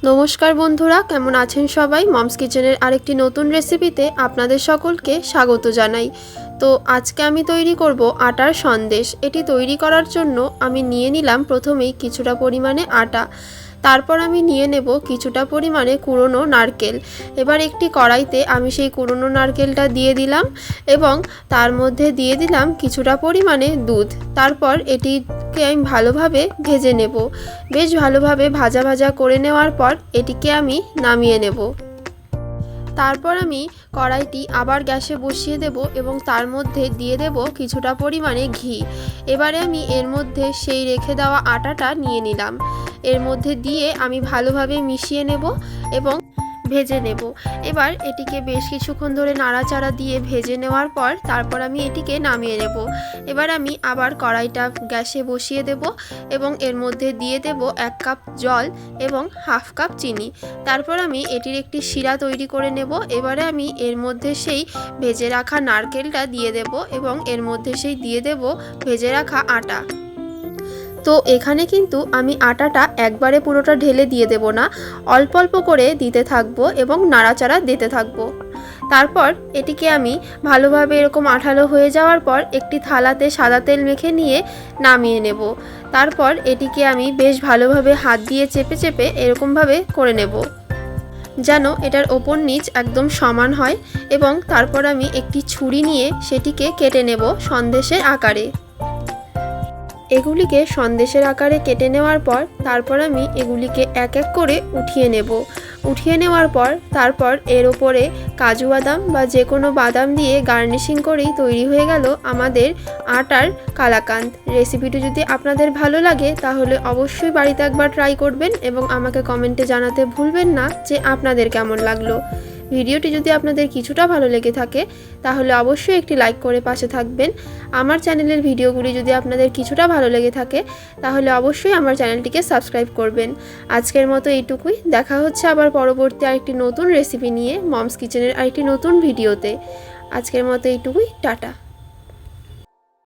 নমস্কার বন্ধুরা, কেমন আছেন সবাই? মমস কিচেনের আরেকটি নতুন রেসিপিতে আপনাদের সকলকে স্বাগত জানাই। তো আজকে আমি তৈরি করব আটার সন্দেশ। এটি তৈরি করার জন্য আমি নিয়ে নিলাম প্রথমেই কিছুটা পরিমাণে আটা, তারপর আমি নিয়ে নেব কিছুটা পরিমাণে কুড়োনো নারকেল। এবার একটি কড়াইতে আমি সেই কুড়োনো নারকেলটা দিয়ে দিলাম এবং তার মধ্যে দিয়ে দিলাম কিছুটা পরিমাণে দুধ। তারপর এটিকে আমি ভালোভাবে ভেজে নেব। বেশ ভালোভাবে ভাজা ভাজা করে নেওয়ার পর এটিকে আমি নামিয়ে নেব। তারপর আমি কড়াইটি আবার গ্যাসে বসিয়ে দেব এবং তার মধ্যে দিয়ে দেব কিছুটা পরিমাণে ঘি। এবারে আমি এর মধ্যে সেই রেখে দেওয়া আটাটা নিয়ে নিলাম। এর মধ্যে দিয়ে আমি ভালোভাবে মিশিয়ে নেব এবং ভেজে নেব। এবার এটিকে বেশ কিছুক্ষণ ধরে নাড়াচাড়া দিয়ে ভেজে নেওয়ার পর তারপর আমি এটিকে নামিয়ে নেব। এবার আমি আবার কড়াইটা গ্যাসে বসিয়ে দেব এবং এর মধ্যে দিয়ে দেব 1 কাপ জল এবং হাফ কাপ চিনি। তারপর আমি এটির একটি শিরা তৈরি করে নেব। এবারে আমি এর মধ্যে সেই ভেজে রাখা নারকেলটা দিয়ে দেব এবং এর মধ্যে সেই দিয়ে দেব ভেজে রাখা আটা। তো এখানে কিন্তু আমি আটাটা একবারে পুরোটা ঢেলে দিয়ে দেব না, অল্প অল্প করে দিতে থাকবো এবং নাড়াচাড়া দিতে থাকবো। তারপর এটিকে আমি ভালোভাবে এরকম আঠালো হয়ে যাওয়ার পর একটি থালাতে সাদা তেল মেখে নিয়ে নামিয়ে নেব। তারপর এটিকে আমি বেশ ভালোভাবে হাত দিয়ে চেপে চেপে এরকমভাবে করে নেব যেন এটার ওপর নিচ একদম সমান হয়, এবং তারপর আমি একটি ছুরি নিয়ে সেটিকে কেটে নেব সন্দেশের আকারে। এগুলিকে সন্দেশের আকারে কেটে নেওয়ার পর তারপর আমি এগুলিকে এক এক করে উঠিয়ে নেব। উঠিয়ে নেওয়ার পর তারপর এর ওপরে কাজু বাদাম বা যে কোনো বাদাম দিয়ে গার্নিশিং করেই তৈরি হয়ে গেল আমাদের আটার কালাকাঁদ। রেসিপিটি যদি আপনাদের ভালো লাগে তাহলে অবশ্যই বাড়িতে একবার ট্রাই করবেন এবং আমাকে কমেন্টে জানাতে ভুলবেন না যে আপনাদের কেমন লাগলো। ভিডিওটি যদি আপনাদের কিছুটা ভালো লেগে থাকে তাহলে অবশ্যই একটি লাইক করে পাশে থাকবেন। আমার চ্যানেলের ভিডিওগুলি যদি আপনাদের কিছুটা ভালো লেগে থাকে তাহলে অবশ্যই আমার চ্যানেলটিকে সাবস্ক্রাইব করবেন। আজকের মতো এইটুকুই। দেখা হচ্ছে আবার পরবর্তী আরেকটি নতুন রেসিপি নিয়ে মমস কিচেনের আরেকটি নতুন ভিডিওতে। আজকের মতো এইটুকুই। টাটা।